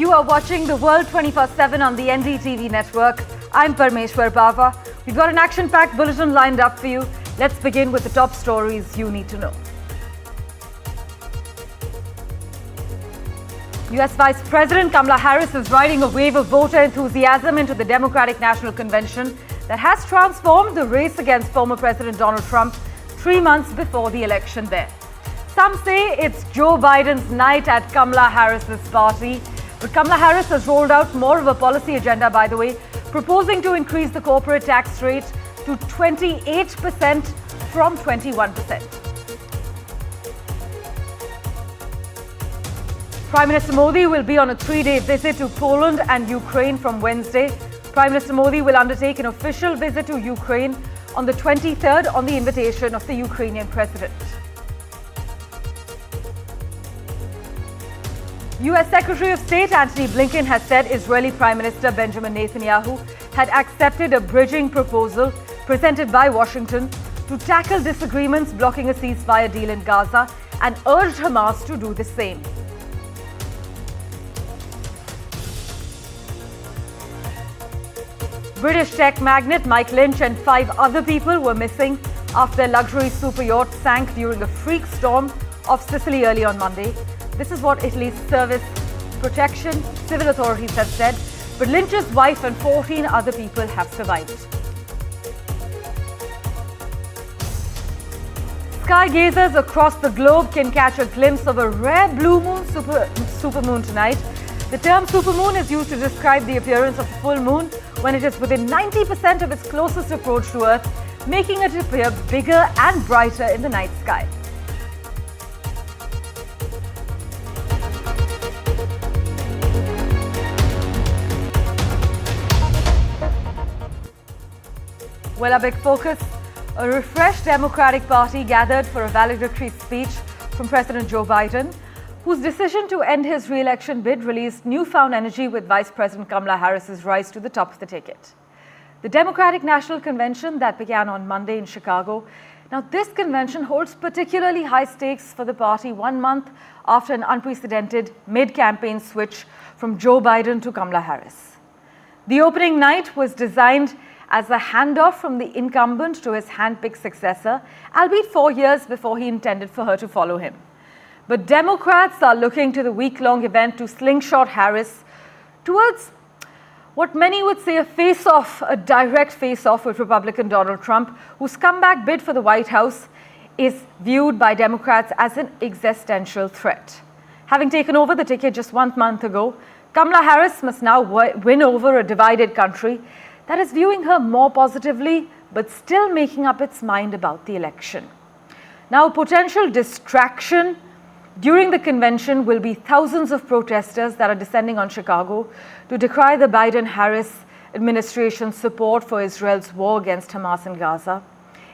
You are watching the World 24/7 on the NDTV network. I'm Parmeshwar Bawa. We've got an action-packed bulletin lined up for you. Let's begin with the top stories you need to know. US Vice President Kamala Harris is riding a wave of voter enthusiasm into the Democratic National Convention that has transformed the race against former President Donald Trump 3 months before the election there. Some say it's Joe Biden's night at Kamala Harris's party. But Kamala Harris has rolled out more of a policy agenda, by the way, proposing to increase the corporate tax rate to 28% from 21%. Prime Minister Modi will be on a 3-day visit to Poland and Ukraine from Wednesday. Prime Minister Modi will undertake an official visit to Ukraine on the 23rd on the invitation of the Ukrainian president. US Secretary of State Antony Blinken has said Israeli Prime Minister Benjamin Netanyahu had accepted a bridging proposal presented by Washington to tackle disagreements blocking a ceasefire deal in Gaza and urged Hamas to do the same. British tech magnate Mike Lynch and 5 other people were missing after a luxury superyacht sank during a freak storm off Sicily early on Monday. This is what Italy's service protection civil authorities have said, but Lynch's wife and 14 other people have survived. Skygazers across the globe can catch a glimpse of a rare blue moon supermoon tonight. The term supermoon is used to describe the appearance of a full moon when it is within 90% of its closest approach to Earth, making it appear bigger and brighter in the night sky. Well, our big focus, a refreshed Democratic Party gathered for a valedictory speech from President Joe Biden, whose decision to end his re-election bid released newfound energy with Vice President Kamala Harris's rise to the top of the ticket. The Democratic National Convention that began on Monday in Chicago. Now, this convention holds particularly high stakes for the party 1 month after an unprecedented mid-campaign switch from Joe Biden to Kamala Harris. The opening night was designed as a handoff from the incumbent to his hand-picked successor, albeit 4 years before he intended for her to follow him. But Democrats are looking to the week-long event to slingshot Harris towards what many would say a face-off, a direct face-off with Republican Donald Trump, whose comeback bid for the White House is viewed by Democrats as an existential threat. Having taken over the ticket just 1 month ago, Kamala Harris must now win over a divided country that is viewing her more positively, but still making up its mind about the election. Now, a potential distraction during the convention will be thousands of protesters that are descending on Chicago to decry the Biden-Harris administration's support for Israel's war against Hamas in Gaza.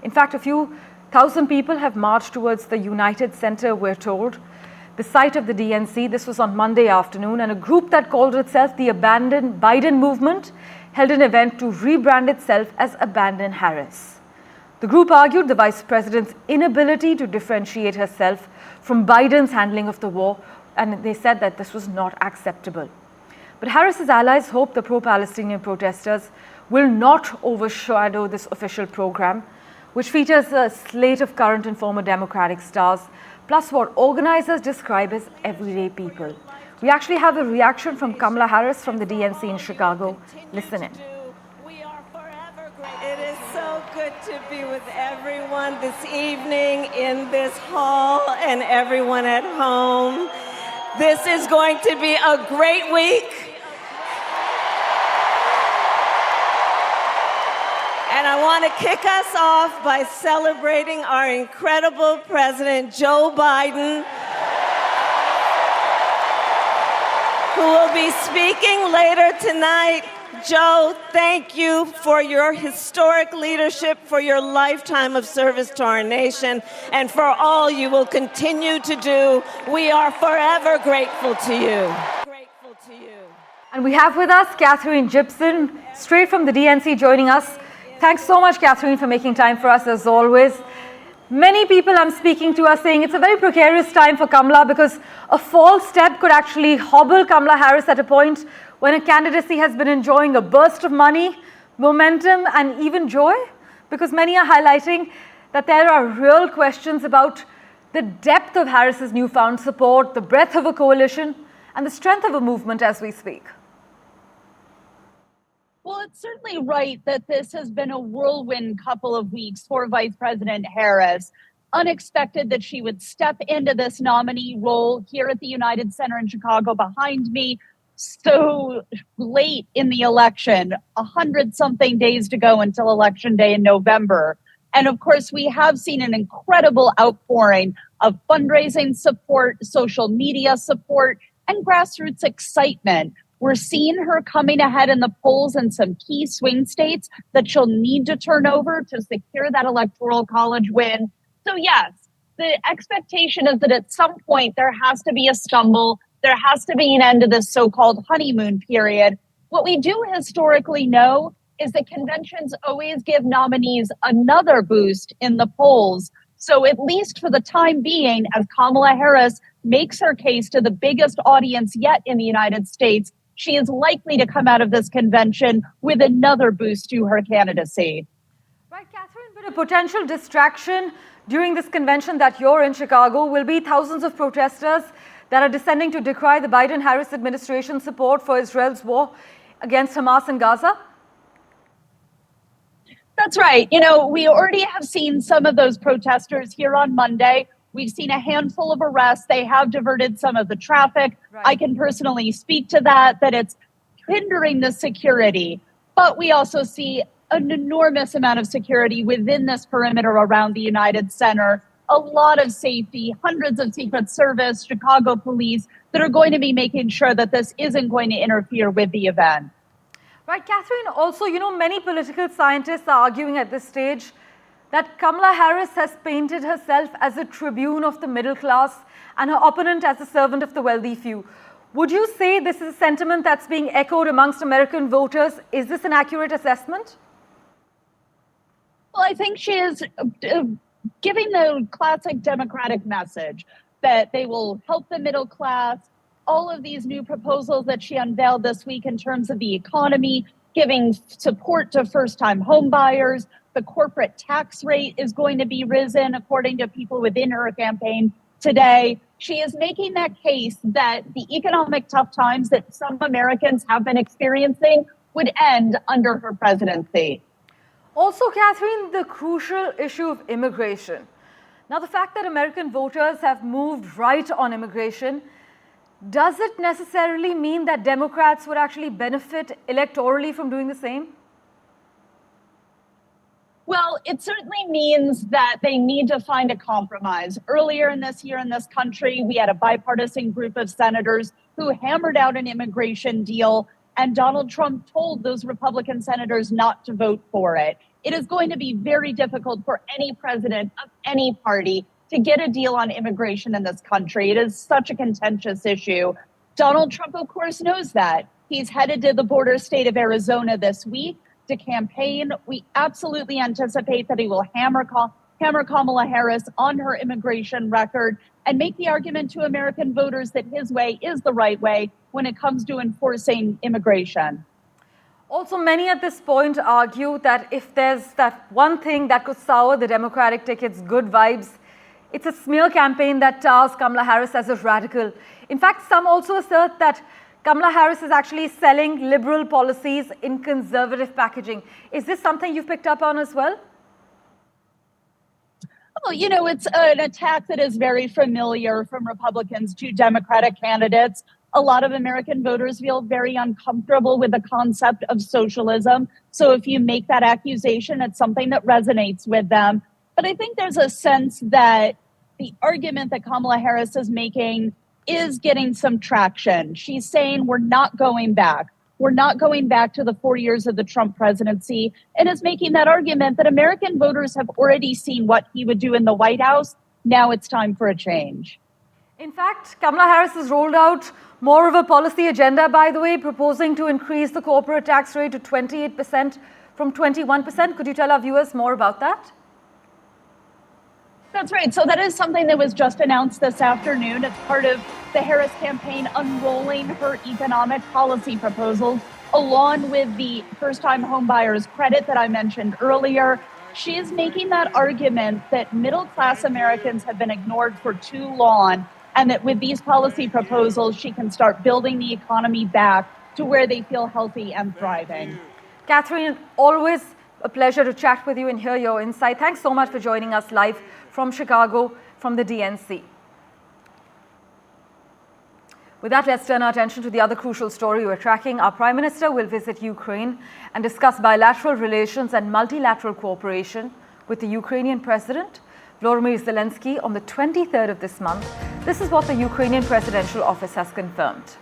In fact, a few thousand people have marched towards the United Center, we're told, the site of the DNC. This was on Monday afternoon, and a group that called itself the Abandon Biden Movement held an event to rebrand itself as Abandon Harris. The group argued the vice president's inability to differentiate herself from Biden's handling of the war, and they said that this was not acceptable. But Harris's allies hope the pro-Palestinian protesters will not overshadow this official program, which features a slate of current and former Democratic stars, plus what organizers describe as everyday people. We actually have a reaction from Kamala Harris from the DNC in Chicago. Listen in. We are forever grateful. It is so good to be with everyone this evening in this hall and everyone at home. This is going to be a great week. And I want to kick us off by celebrating our incredible President Joe Biden, who will be speaking later tonight. Joe, thank you for your historic leadership, for your lifetime of service to our nation, and for all you will continue to do. We are forever grateful to you. Grateful to you. And we have with us Catherine Gibson, straight from the DNC, joining us. Thanks so much, Catherine, for making time for us as always. Many people I'm speaking to are saying it's a very precarious time for Kamala because a false step could actually hobble Kamala Harris at a point when her candidacy has been enjoying a burst of money, momentum, and even joy. Because many are highlighting that there are real questions about the depth of Harris's newfound support, the breadth of a coalition, and the strength of a movement as we speak. Well, it's certainly right that this has been a whirlwind couple of weeks for Vice President Harris. Unexpected that she would step into this nominee role here at the United Center in Chicago behind me so late in the election, 100-something days to go until Election Day in November. And of course, we have seen an incredible outpouring of fundraising support, social media support, and grassroots excitement. We're seeing her coming ahead in the polls in some key swing states that she'll need to turn over to secure that electoral college win. So yes, the expectation is that at some point there has to be a stumble. There has to be an end to this so-called honeymoon period. What we do historically know is that conventions always give nominees another boost in the polls. So at least for the time being, as Kamala Harris makes her case to the biggest audience yet in the United States, she is likely to come out of this convention with another boost to her candidacy. Right, Catherine, but a potential distraction during this convention that you're in Chicago will be thousands of protesters that are descending to decry the Biden-Harris administration's support for Israel's war against Hamas in Gaza. That's right. You know, we already have seen some of those protesters here on Monday. We've seen a handful of arrests. They have diverted some of the traffic. Right. I can personally speak to that it's hindering the security. But we also see an enormous amount of security within this perimeter around the United Center. A lot of safety, hundreds of Secret Service, Chicago police that are going to be making sure that this isn't going to interfere with the event. Right, Catherine, also, you know, many political scientists are arguing at this stage that Kamala Harris has painted herself as a tribune of the middle class and her opponent as a servant of the wealthy few. Would you say this is a sentiment that's being echoed amongst American voters? Is this an accurate assessment? Well, I think she is giving the classic Democratic message that they will help the middle class. All of these new proposals that she unveiled this week in terms of the economy, giving support to first-time home buyers. The corporate tax rate is going to be risen, according to people within her campaign today. She is making that case that the economic tough times that some Americans have been experiencing would end under her presidency. Also, Catherine, the crucial issue of immigration. Now, the fact that American voters have moved right on immigration, does it necessarily mean that Democrats would actually benefit electorally from doing the same? Well, it certainly means that they need to find a compromise. Earlier in this year in this country, we had a bipartisan group of senators who hammered out an immigration deal, and Donald Trump told those Republican senators not to vote for it. It is going to be very difficult for any president of any party to get a deal on immigration in this country. It is such a contentious issue. Donald Trump, of course, knows that. He's headed to the border state of Arizona this week to campaign. We absolutely anticipate that he will hammer Kamala Harris on her immigration record and make the argument to American voters that his way is the right way when it comes to enforcing immigration. Also, many at this point argue that if there's that one thing that could sour the Democratic ticket's good vibes, it's a smear campaign that tars Kamala Harris as a radical. In fact, some also assert that Kamala Harris is actually selling liberal policies in conservative packaging. Is this something you've picked up on as well? Well, you know, it's an attack that is very familiar from Republicans to Democratic candidates. A lot of American voters feel very uncomfortable with the concept of socialism. So if you make that accusation, it's something that resonates with them. But I think there's a sense that the argument that Kamala Harris is making is getting some traction. She's saying we're not going back. We're not going back to the 4 years of the Trump presidency, and is making that argument that American voters have already seen what he would do in the White House. Now it's time for a change. In fact, Kamala Harris has rolled out more of a policy agenda, by the way, proposing to increase the corporate tax rate to 28% from 21%. Could you tell our viewers more about that? That's right. So that is something that was just announced this afternoon. It's part of the Harris campaign unrolling her economic policy proposals, along with the first-time homebuyers credit that I mentioned earlier. She is making that argument that middle-class Americans have been ignored for too long, and that with these policy proposals, she can start building the economy back to where they feel healthy and thriving. Catherine, always a pleasure to chat with you and hear your insight. Thanks so much for joining us live from Chicago, from the DNC. With that, let's turn our attention to the other crucial story we're tracking. Our Prime Minister will visit Ukraine and discuss bilateral relations and multilateral cooperation with the Ukrainian President, Volodymyr Zelensky, on the 23rd of this month. This is what the Ukrainian Presidential Office has confirmed.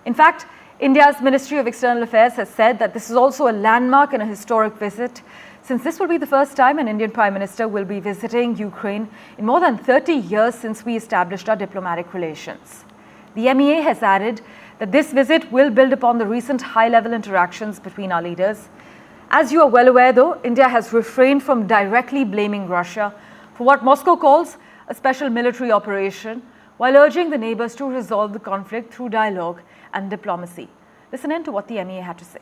In fact, India's Ministry of External Affairs has said that this is also a landmark and a historic visit, since this will be the first time an Indian Prime Minister will be visiting Ukraine in more than 30 years since we established our diplomatic relations. The MEA has added that this visit will build upon the recent high-level interactions between our leaders. As you are well aware, though, India has refrained from directly blaming Russia for what Moscow calls a special military operation, while urging the neighbors to resolve the conflict through dialogue and diplomacy. Listen in to what the MEA had to say.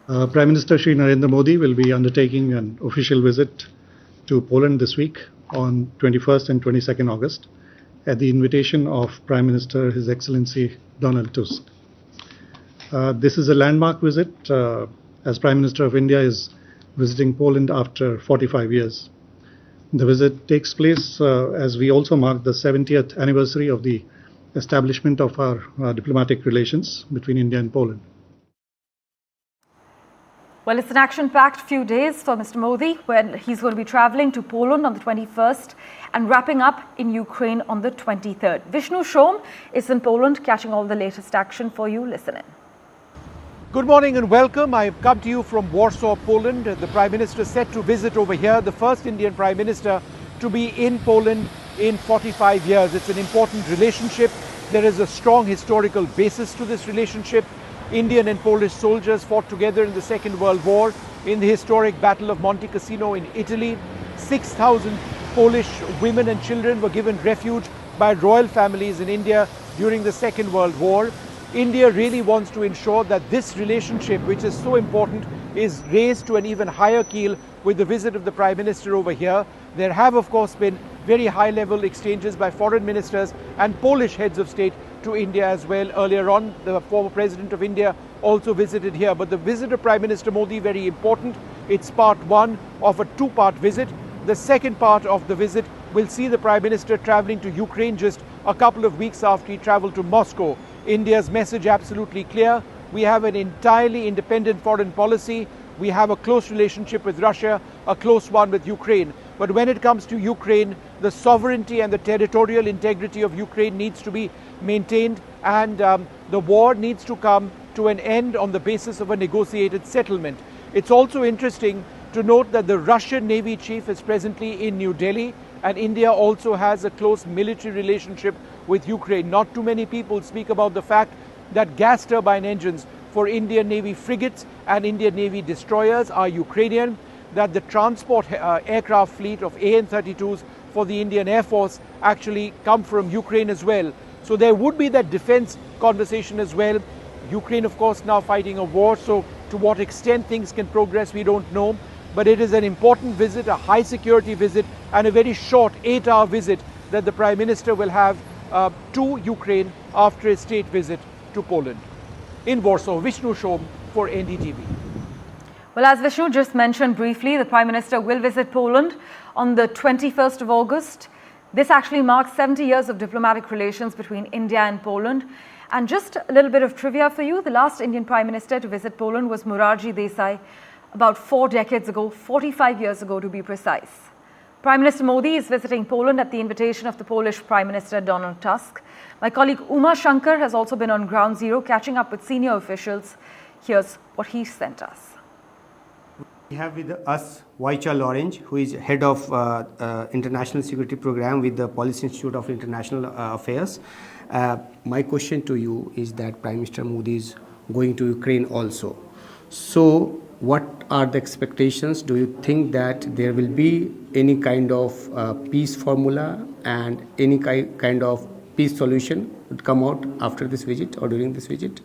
Prime Minister Shri Narendra Modi will be undertaking an official visit to Poland this week on 21st and 22nd August at the invitation of Prime Minister His Excellency Donald Tusk. This is a landmark visit as Prime Minister of India is visiting Poland after 45 years. The visit takes place as we also mark the 70th anniversary of the establishment of our diplomatic relations between India and Poland. Well, it's an action-packed few days for Mr. Modi, when he's going to be traveling to Poland on the 21st and wrapping up in Ukraine on the 23rd. Vishnu Shom is in Poland, catching all the latest action for you. Listen in. Good morning and welcome. I've come to you from Warsaw, Poland. The Prime Minister set to visit over here, the first Indian Prime Minister to be in Poland in 45 years. It's an important relationship. There is a strong historical basis to this relationship. Indian and Polish soldiers fought together in the Second World War in the historic Battle of Monte Cassino in Italy. 6,000 Polish women and children were given refuge by royal families in India during the Second World War. India really wants to ensure that this relationship, which is so important, is raised to an even higher keel with the visit of the Prime Minister over here. There have, of course, been very high-level exchanges by foreign ministers and Polish heads of state to India as well. Earlier on, the former President of India also visited here. But the visit of Prime Minister Modi, very important. It's part one of a two-part visit. The second part of the visit will see the Prime Minister traveling to Ukraine just a couple of weeks after he traveled to Moscow. India's message absolutely clear. We have an entirely independent foreign policy. We have a close relationship with Russia, a close one with Ukraine. But when it comes to Ukraine, the sovereignty and the territorial integrity of Ukraine needs to be maintained, and the war needs to come to an end on the basis of a negotiated settlement. It's also interesting to note that the Russian Navy chief is presently in New Delhi, and India also has a close military relationship with Ukraine. Not too many people speak about the fact that gas turbine engines for Indian Navy frigates and Indian Navy destroyers are Ukrainian, that the transport aircraft fleet of AN-32s for the Indian Air Force actually come from Ukraine as well. So there would be that defense conversation as well. Ukraine, of course, now fighting a war, so to what extent things can progress, we don't know. But it is an important visit, a high security visit, and a very short 8-hour visit that the Prime Minister will have to Ukraine after a state visit to Poland. In Warsaw, Vishnu Shom for NDTV. Well, as Vishnu just mentioned briefly, the Prime Minister will visit Poland on the 21st of August. This actually marks 70 years of diplomatic relations between India and Poland. And just a little bit of trivia for you, the last Indian Prime Minister to visit Poland was Morarji Desai about 4 decades ago, 45 years ago to be precise. Prime Minister Modi is visiting Poland at the invitation of the Polish Prime Minister Donald Tusk. My colleague Uma Shankar has also been on ground zero catching up with senior officials. Here's what he sent us. We have with us Wojciech Orange, who is head of International Security Program with the Policy Institute of International Affairs. My question to you is that Prime Minister Modi is going to Ukraine also. So what are the expectations? Do you think that there will be any kind of peace formula and any kind of peace solution would come out after this visit or during this visit?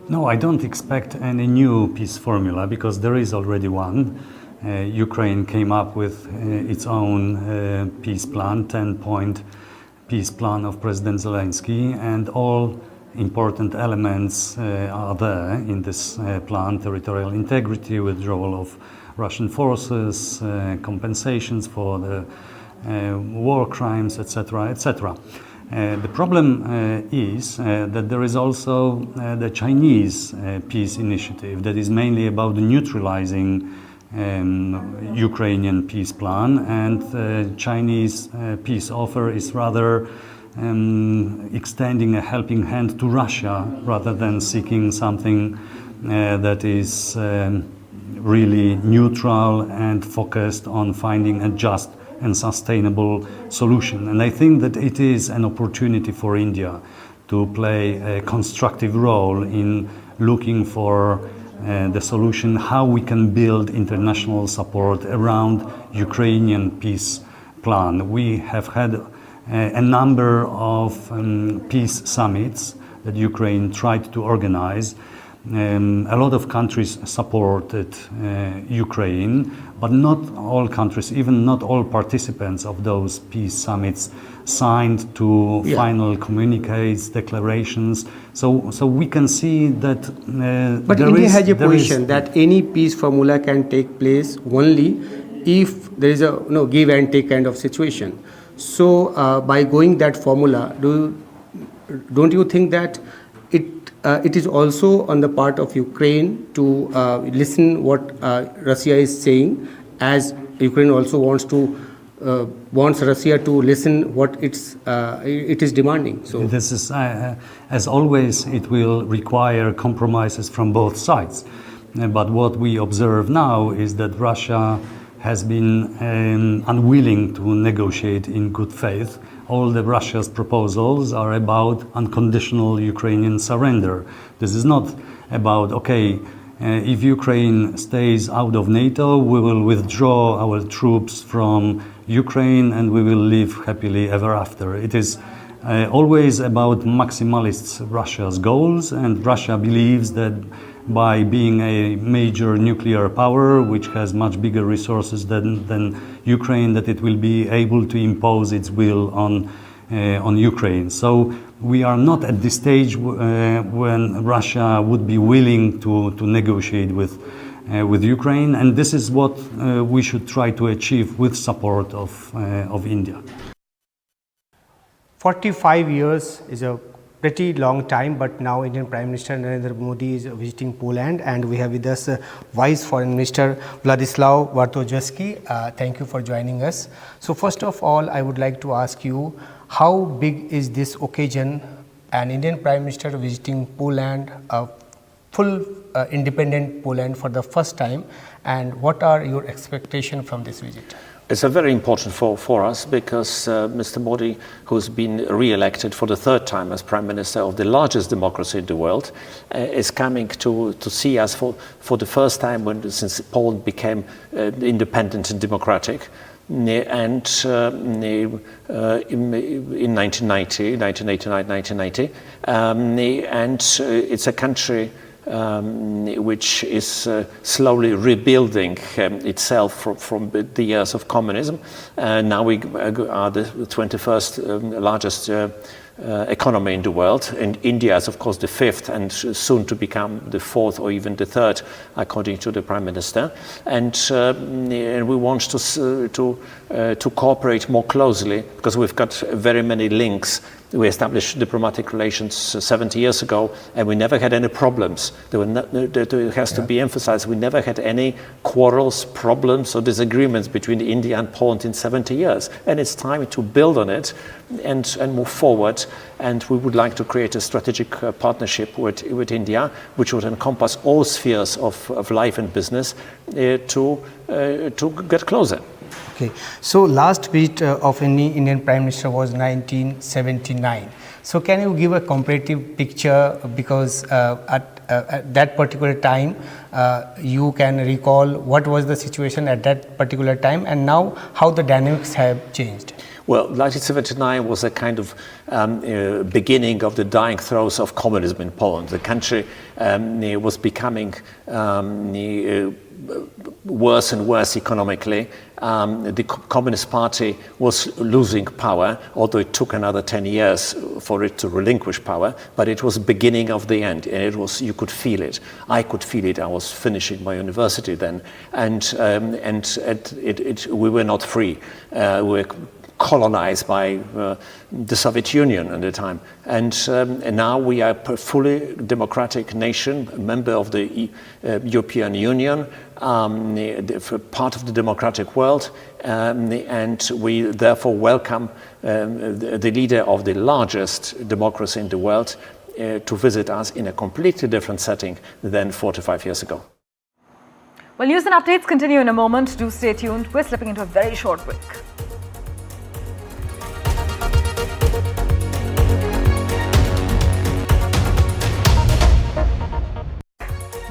No, I don't expect any new peace formula because there is already one. Ukraine came up with its own peace plan, 10-point peace plan of President Zelensky, and all important elements are there in this plan: territorial integrity, withdrawal of Russian forces, compensations for the war crimes, etc., etc. The problem is that there is also the Chinese peace initiative that is mainly about neutralizing Ukrainian peace plan, and the Chinese peace offer is rather extending a helping hand to Russia rather than seeking something that is really neutral and focused on finding a just and sustainable solution. And I think that it is an opportunity for India to play a constructive role in looking for the solution, how we can build international support around Ukrainian peace plan. We have had a number of peace summits that Ukraine tried to organize. A lot of countries supported Ukraine, but not all countries, even not all participants of those peace summits signed to final communiques, declarations. So we can see that but India has a position that any peace formula can take place only if there is a give and take kind of situation. So by going that formula, don't you think that it is also on the part of Ukraine to listen what Russia is saying, as Ukraine also wants Russia to listen what it is demanding. So this is, as always, it will require compromises from both sides. But what we observe now is that Russia has been unwilling to negotiate in good faith. All the Russia's proposals are about unconditional Ukrainian surrender. This is not about, okay, if Ukraine stays out of NATO, we will withdraw our troops from Ukraine and we will live happily ever after. It is always about maximalist Russia's goals, and Russia believes that by being a major nuclear power, which has much bigger resources than Ukraine, that it will be able to impose its will on Ukraine. So we are not at the stage when Russia would be willing to negotiate with Ukraine, and this is what we should try to achieve with support of India. 45 years is a pretty long time, but now Indian Prime Minister Narendra Modi is visiting Poland, and we have with us Vice Foreign Minister Władysław Bartoszewski. Thank you for joining us. So first of all, I would like to ask you, how big is this occasion, an Indian Prime Minister visiting Poland, a full independent Poland for the first time, and what are your expectations from this visit? It's a very important for us because Mr. Modi, who's been re-elected for the third time as Prime Minister of the largest democracy in the world, is coming to see us for the first time since Poland became independent and democratic. And in 1989, 1990, and it's a country which is slowly rebuilding itself from the years of communism. Now we are the 21st largest economy in the world, and India is of course the fifth and soon to become the fourth or even the third, according to the Prime Minister. And we want to cooperate more closely because we've got very many links. We established diplomatic relations 70 years ago, and we never had any problems. It has to be emphasized, we never had any quarrels, problems, or disagreements between India and Poland in 70 years. And it's time to build on it and move forward. And we would like to create a strategic partnership with India, which would encompass all spheres of life and business to get closer. Okay, so last visit of any Indian Prime Minister was 1979. So can you give a comparative picture, because at at that particular time, you can recall what was the situation at that particular time and now how the dynamics have changed? Well, 1979 was a kind of beginning of the dying throes of communism in Poland. The country was becoming worse and worse economically. The Communist Party was losing power, although it took another 10 years for it to relinquish power, but it was the beginning of the end, and it was, you could feel it. I could feel it. I was finishing my university then, and we were not free. We were colonized by the Soviet Union at the time. And now we are a fully democratic nation, a member of the European Union, part of the democratic world, and we therefore welcome the leader of the largest democracy in the world to visit us in a completely different setting than 45 years ago. Well, news and updates continue in a moment. Do stay tuned. We're slipping into a very short break.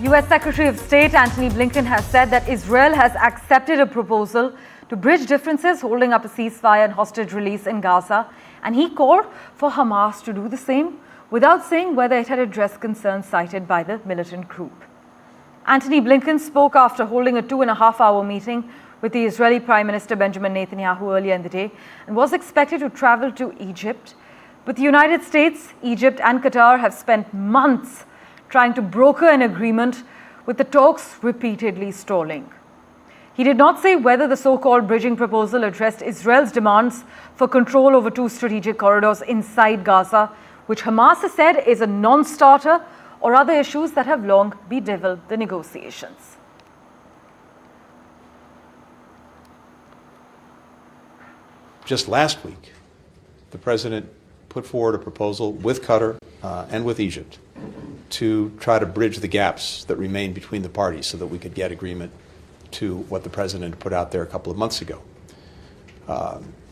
US Secretary of State Antony Blinken has said that Israel has accepted a proposal to bridge differences holding up a ceasefire and hostage release in Gaza, and he called for Hamas to do the same without saying whether it had addressed concerns cited by the militant group. Antony Blinken spoke after holding a 2.5-hour meeting with the Israeli Prime Minister Benjamin Netanyahu earlier in the day and was expected to travel to Egypt. But the United States, Egypt and Qatar have spent months trying to broker an agreement, with the talks repeatedly stalling. He did not say whether the so-called bridging proposal addressed Israel's demands for control over 2 strategic corridors inside Gaza, which Hamas has said is a non-starter, or other issues that have long bedeviled the negotiations. Just last week, the President put forward a proposal with Qatar and with Egypt to try to bridge the gaps that remain between the parties so that we could get agreement to what the President put out there a couple of months ago.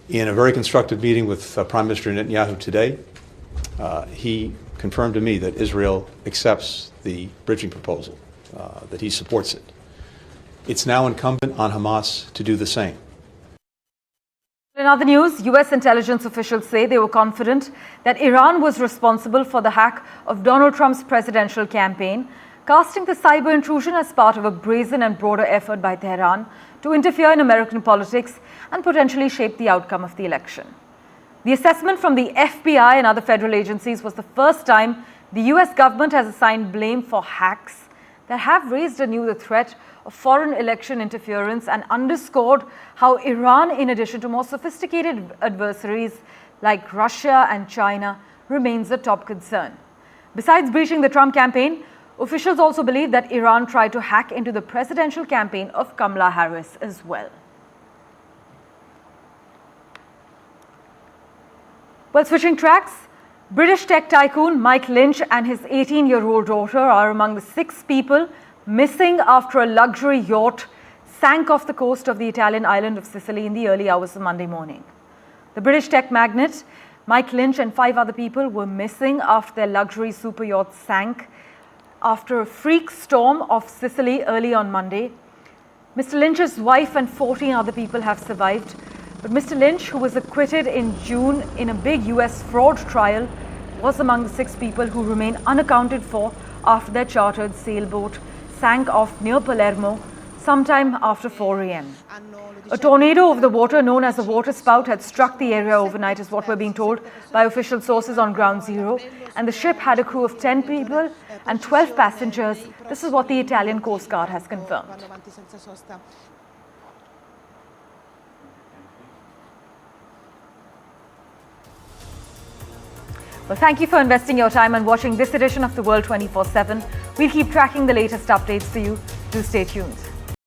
In a very constructive meeting with Prime Minister Netanyahu today, he confirmed to me that Israel accepts the bridging proposal, that he supports it. It's now incumbent on Hamas to do the same. In other news, US intelligence officials say they were confident that Iran was responsible for the hack of Donald Trump's presidential campaign, casting the cyber intrusion as part of a brazen and broader effort by Tehran to interfere in American politics and potentially shape the outcome of the election. The assessment from the FBI and other federal agencies was the first time the US government has assigned blame for hacks that have raised anew the threat of foreign election interference and underscored how Iran, in addition to more sophisticated adversaries like Russia and China, remains a top concern. Besides breaching the Trump campaign, officials also believe that Iran tried to hack into the presidential campaign of Kamala Harris as well. Well, switching tracks, British tech tycoon Mike Lynch and his 18-year-old daughter are among the 6 people missing after a luxury yacht sank off the coast of the Italian island of Sicily in the early hours of Monday morning. The British tech magnate Mike Lynch and 5 other people were missing after their luxury super yacht sank after a freak storm off Sicily early on Monday. Mr. Lynch's wife and 14 other people have survived, but Mr. Lynch, who was acquitted in June in a big US fraud trial, was among the 6 people who remain unaccounted for after their chartered sailboat sank off near Palermo sometime after 4 a.m. A tornado over the water known as a waterspout had struck the area overnight, is what we're being told by official sources on Ground Zero, and the ship had a crew of 10 people and 12 passengers. This is what the Italian Coast Guard has confirmed. Well, thank you for investing your time and watching this edition of The World 24/7. We'll keep tracking the latest updates for you. Do stay tuned.